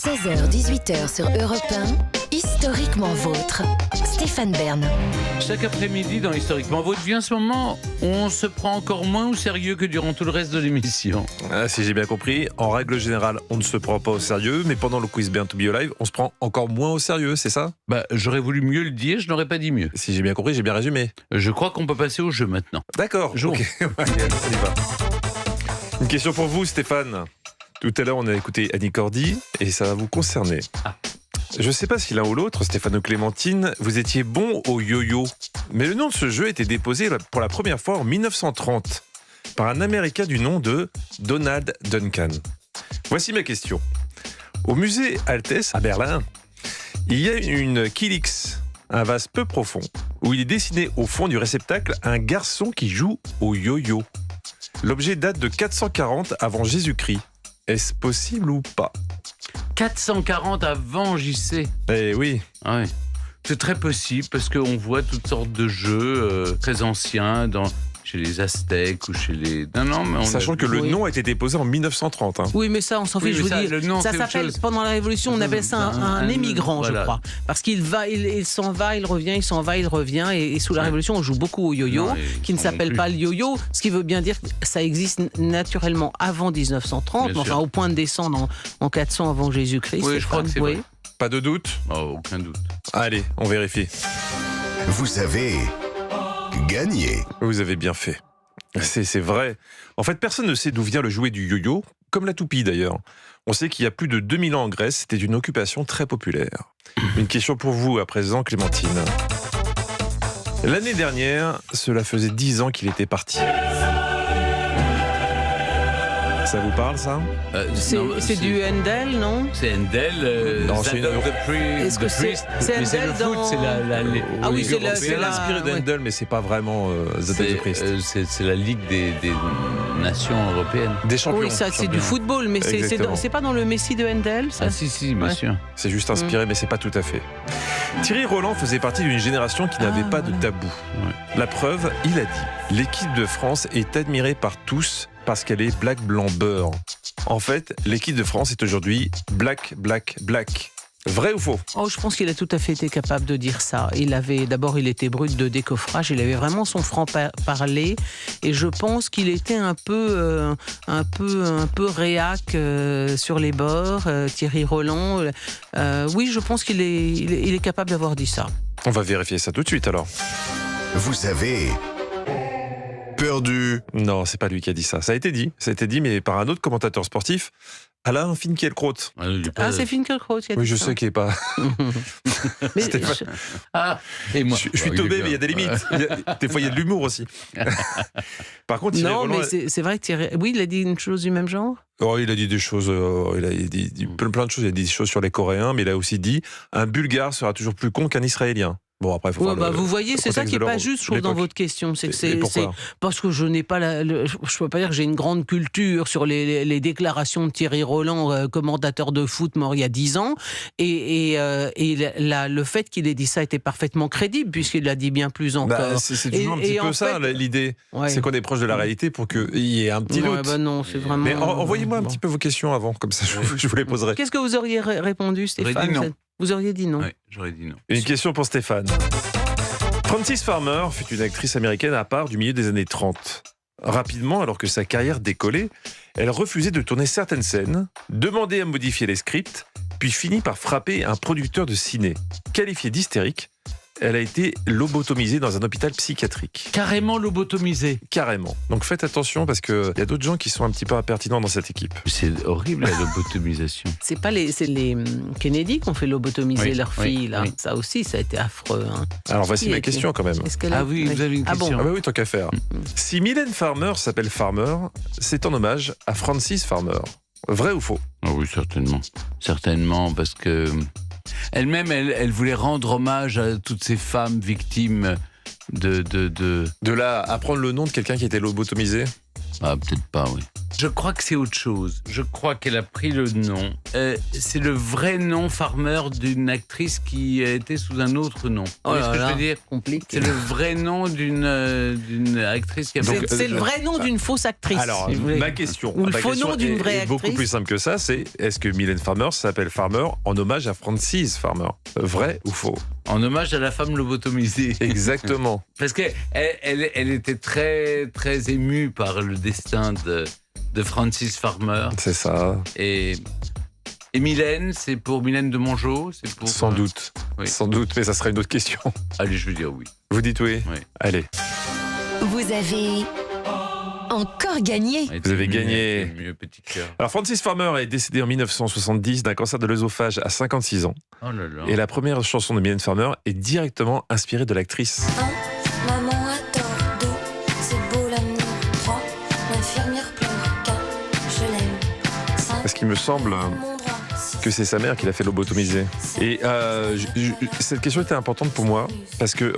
16h-18h sur Europe 1, Historiquement Vôtre. Stéphane Bern. Chaque après-midi dans Historiquement Vôtre vient ce moment où on se prend encore moins au sérieux que durant tout le reste de l'émission. Si j'ai bien compris, en règle générale, on ne se prend pas au sérieux, mais pendant le quiz Born to be Alive, on se prend encore moins au sérieux, c'est ça ? J'aurais voulu mieux le dire, je n'aurais pas dit mieux. Si j'ai bien compris, j'ai bien résumé. Je crois qu'on peut passer au jeu maintenant. D'accord, Jouons. ok. Allez, on y va. Une question pour vous, Stéphane. Tout à l'heure, on a écouté Annie Cordy et ça va vous concerner. Je ne sais pas si l'un ou l'autre, Stéphane ou Clémentine, vous étiez bon au yo-yo. Mais le nom de ce jeu a été déposé pour la première fois en 1930 par un Américain du nom de Donald Duncan. Voici ma question. Au musée Altes à Berlin, il y a une Kilix, un vase peu profond, où il est dessiné au fond du réceptacle un garçon qui joue au yo-yo. L'objet date de 440 avant Jésus-Christ. Est-ce possible ou pas ? 440 avant JC. Eh oui. Ouais. C'est très possible parce qu'on voit toutes sortes de jeux très anciens chez les Aztèques ou chez les... Non, mais Sachant que le nom a été déposé en 1930. Oui, mais ça, on s'en fiche. Oui, Je vous ça, dis, le nom, ça quelque s'appelle, chose. pendant la Révolution, on appelle ça un émigrant, voilà. je crois. Parce qu'il s'en va, il revient, il s'en va, il revient. Et sous la Révolution, on joue beaucoup au yo-yo, Non, qui ne non s'appelle plus. pas le yo-yo, ce qui veut bien dire que ça existe naturellement avant 1930, Bien mais enfin, sûr. au point de descendre en 400 avant Jésus-Christ. Oui, je crois que c'est vrai. Pas de doute ? Oh, aucun doute. Allez, on vérifie. Vous avez gagné. Vous avez bien fait. C'est vrai. En fait, personne ne sait d'où vient le jouet du yo-yo, comme la toupie d'ailleurs. On sait qu'il y a plus de 2000 ans en Grèce, c'était une occupation très populaire. Une question pour vous à présent, Clémentine. L'année dernière, cela faisait 10 ans qu'il était parti. Ça vous parle, ça ? C'est du Handel, non ? C'est Handel. Non, c'est une œuvre. Est-ce que c'est Mais c'est le Handel foot, dans... c'est la Ah oui, c'est C'est inspiré ouais. d'Handel, mais c'est pas vraiment The Death of Christ. c'est la Ligue des nations européennes. Des champions. Oui, ça c'est champions. du football, mais Exactement. c'est pas dans le Messie de Handel, ça ? Ah si, bien Ouais. sûr. C'est juste inspiré, mais c'est pas tout à fait. Thierry Roland faisait partie d'une génération qui n'avait pas de tabou. La preuve, il a dit « L'équipe de France est admirée par tous parce qu'elle est black, blanc, beurre. » En fait, l'équipe de France est aujourd'hui black, black, black. Vrai ou faux ? Oh, je pense qu'il a tout à fait été capable de dire ça. D'abord, il était brut de décoffrage, il avait vraiment son franc-parler, et je pense qu'il était un peu réac sur les bords. Thierry Roland, oui, je pense qu'il est capable d'avoir dit ça. On va vérifier ça tout de suite alors. Vous avez perdu. Non, c'est pas lui qui a dit ça. Ça a été dit, mais par un autre commentateur sportif, Alain Finkielkraut. C'est Finkielkraut qui a dit ça. Oui, je sais qu'il est pas... Mais Stéphane. Et moi, Je suis teubé, mais il y a des limites. Des fois, il y a de l'humour aussi. Par contre, Thierry non, Roland... mais c'est vrai que Thierry... Oui, il a dit une chose du même genre. Oh, il a dit des choses, il a dit plein de choses. Il a dit des choses sur les Coréens, mais il a aussi dit un Bulgare sera toujours plus con qu'un Israélien. Bon, après, il faut voir vous voyez, c'est ça qui n'est pas juste, je trouve, dans votre question. C'est que c'est parce que je n'ai pas je peux pas dire que j'ai une grande culture sur les déclarations de Thierry Roland, commentateur de foot mort il y a 10 ans, et le fait qu'il ait dit ça était parfaitement crédible puisqu'il l'a dit bien plus encore. C'est toujours un petit peu ça, l'idée. Ouais. C'est qu'on est proche de la réalité pour qu'il y ait un petit doute. Non, c'est vraiment... Mais envoyez-moi un petit peu vos questions avant, comme ça je vous les poserai. Qu'est-ce que vous auriez répondu, Stéphane ? J'aurais dit non. Vous auriez dit non. Oui, j'aurais dit non. Une question pour Stéphane. Frances Farmer fut une actrice américaine à part du milieu des années 30. Rapidement, alors que sa carrière décollait, elle refusait de tourner certaines scènes, demandait à modifier les scripts, puis finit par frapper un producteur de ciné. Qualifiée d'hystérique, elle a été lobotomisée dans un hôpital psychiatrique. Carrément lobotomisé. Carrément. Donc faites attention parce qu'il y a d'autres gens qui sont un petit peu impertinents dans cette équipe. C'est horrible la lobotomisation. C'est les Kennedy qui ont fait lobotomiser Oui, leur fille, là. oui. Ça aussi, ça a été affreux. Hein. Alors voici Qui ma est- question quand même. Est-ce qu'elle a- Ah oui, vous avez une question. Ah bah oui, tant qu'à faire. Si Mylène Farmer s'appelle Farmer, c'est en hommage à Frances Farmer. Vrai ou faux ? Ah oui, certainement. Certainement, parce que elle-même, elle voulait rendre hommage à toutes ces femmes victimes de... De là à prendre le nom de quelqu'un qui était lobotomisé ? Ah, peut-être pas, oui. Je crois que c'est autre chose. Je crois qu'elle a pris le nom. C'est le vrai nom Farmer d'une actrice qui était sous un autre nom. Oh Vous voyez là ce que je là, veux dire? compliqué. C'est le vrai nom d'une actrice qui a fait... C'est le vrai nom d'une fausse actrice. Alors, si vous voulez. ma question, Ou le ma faux question nom d'une vraie est beaucoup actrice. plus simple que ça, c'est est-ce que Mylène Farmer s'appelle Farmer en hommage à Frances Farmer? Vrai ou faux? En hommage à la femme lobotomisée. Exactement. Parce qu'elle elle était très, très émue par le destin de Frances Farmer. C'est ça. Et Mylène, c'est pour Mylène de Mongeau, c'est pour... Sans doute. oui. Sans doute, mais ça sera une autre question. Allez, je veux dire oui. Vous dites oui? Oui. Allez. Vous avez encore gagné. Vous avez gagné. Mieux, petit cœur. Alors, Frances Farmer est décédée en 1970 d'un cancer de l'œsophage à 56 ans. Oh là là. Et la première chanson de Mylène Farmer est directement inspirée de l'actrice. Maman a tort, 2, c'est beau l'amour, 3, l'infirmière pleure, 4, je l'aime, 5, Parce qu'il me semble mon droit, 6, que c'est sa mère qui l'a fait lobotomiser. Et cette question était importante pour moi parce que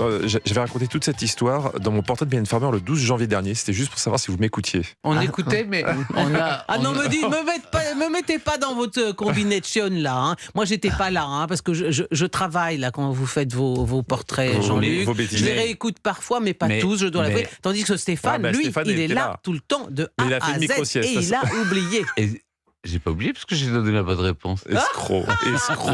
j'avais raconté toute cette histoire dans mon portrait de Mylène Farmer le 12 janvier dernier. C'était juste pour savoir si vous m'écoutiez. On écoutait, mais on a... Ah non, me mettez pas dans votre combination là. Hein. Moi, j'étais pas là, hein, parce que je travaille là quand vous faites vos portraits, Jean-Luc. vos bêtises. Je les réécoute parfois, mais pas tous, je dois l'avouer. Tandis que Stéphane, lui, Stéphane il est était là tout le temps, de Mais il A a fait à une Z, micro-sieste, et il a oublié. Et j'ai pas oublié parce que j'ai donné la bonne réponse. Escroc, escroc.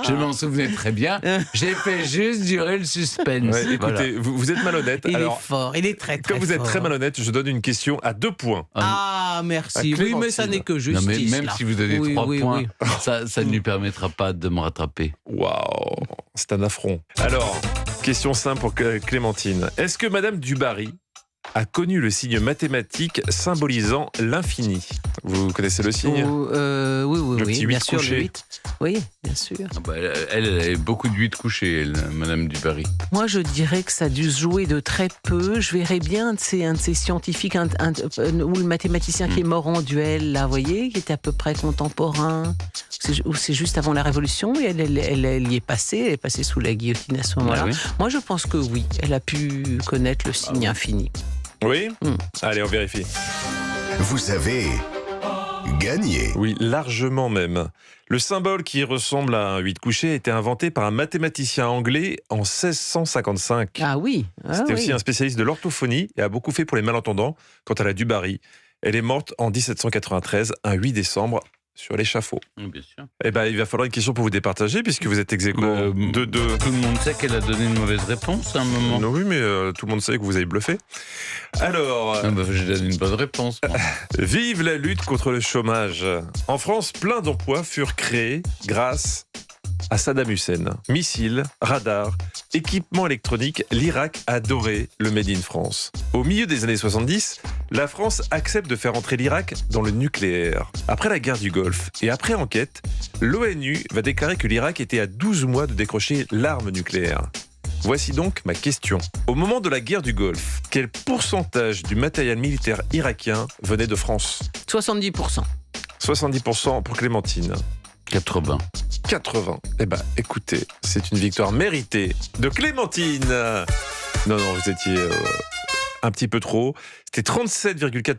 Je m'en souvenais très bien. J'ai fait juste durer le suspense. Ouais, écoutez, Voilà. vous êtes malhonnête. Il Alors, est fort, il est très très comme vous êtes fort. très malhonnête, je donne une question à 2 points. Ah, merci. À Oui, mais ça n'est que Non, justice. mais même là. si vous donnez Oui, 3 oui, points, oui. ça ne lui permettra pas de me rattraper. Waouh, c'est un affront. Alors, question simple pour Clémentine. Est-ce que Madame Dubarry a connu le signe mathématique symbolisant l'infini? Vous connaissez le signe? Oui, Le petit bien 8 sûr, couché. le 8. Oui, bien sûr. Ah bah, elle avait beaucoup de 8 couchés, elle, Madame Dubarry. Moi, je dirais que ça a dû se jouer de très peu. Je verrais bien un de ces scientifiques, ou le mathématicien qui est mort en duel, là, vous voyez, qui était à peu près contemporain, ou c'est juste avant la Révolution, et elle y est passée, elle est passée sous la guillotine à ce moment-là. Ah oui. Moi, je pense que oui, elle a pu connaître le signe infini. Oui. Allez, on vérifie. Vous avez gagné. Oui, largement même. Le symbole qui ressemble à un 8 couché a été inventé par un mathématicien anglais en 1655. Ah oui. C'était aussi un spécialiste de l'orthophonie et a beaucoup fait pour les malentendants. Quant à la Dubarry, elle est morte en 1793, un 8 décembre, sur l'échafaud. Oui, bien sûr. Eh ben, il va falloir une question pour vous départager, puisque vous êtes ex aequo de 2. Tout le monde sait qu'elle a donné une mauvaise réponse à un moment. Non, oui, mais tout le monde sait que vous avez bluffé. Alors, Ah bah, j'ai donné une bonne réponse. moi. vive la lutte contre le chômage. En France, plein d'emplois furent créés grâce à Saddam Hussein. Missiles, radars, équipements électroniques, l'Irak adorait le Made in France. Au milieu des années 70, la France accepte de faire entrer l'Irak dans le nucléaire. Après la guerre du Golfe et après enquête, l'ONU va déclarer que l'Irak était à 12 mois de décrocher l'arme nucléaire. Voici donc ma question. Au moment de la guerre du Golfe, quel pourcentage du matériel militaire irakien venait de France? 70%. 70% pour Clémentine. 80. 80. Eh ben, écoutez, c'est une victoire méritée de Clémentine. Non, vous étiez un petit peu trop. C'était 37,4%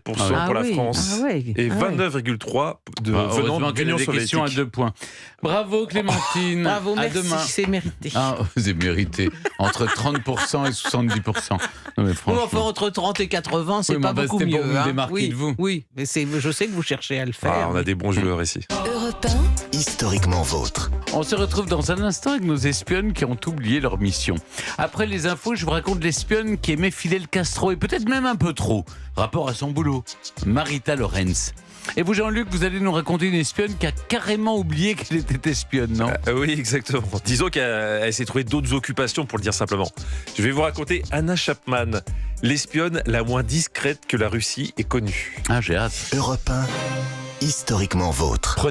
pour la France. Ah oui. Et Ah oui. 29,3% Heureusement venant qu'elle d'Union a des questions à soviétique. 2 points. Bravo Clémentine. Bravo, à merci, demain. c'est mérité. Ah, vous avez mérité. Entre 30% et 70%. Non mais Bon, franchement. enfin, entre 30 et 80, c'est Oui, pas mais beaucoup c'était mieux. pour me démarquer oui, de vous. Oui, mais je sais que vous cherchez à le faire. Ah, on a des bons joueurs ici. Europe Historiquement vôtre. On se retrouve dans un instant avec nos espionnes qui ont oublié leur mission. Après les infos, je vous raconte l'espionne qui aimait Fidel Castro et peut-être même un peu trop. Rapport à son boulot. Marita Lorenz. Et vous, Jean-Luc, vous allez nous raconter une espionne qui a carrément oublié qu'elle était espionne, non? Oui, exactement. Disons qu'elle s'est trouvée d'autres occupations, pour le dire simplement. Je vais vous raconter Anna Chapman, l'espionne la moins discrète que la Russie ait connue. Ah, j'ai hâte. Europe 1, historiquement vôtre.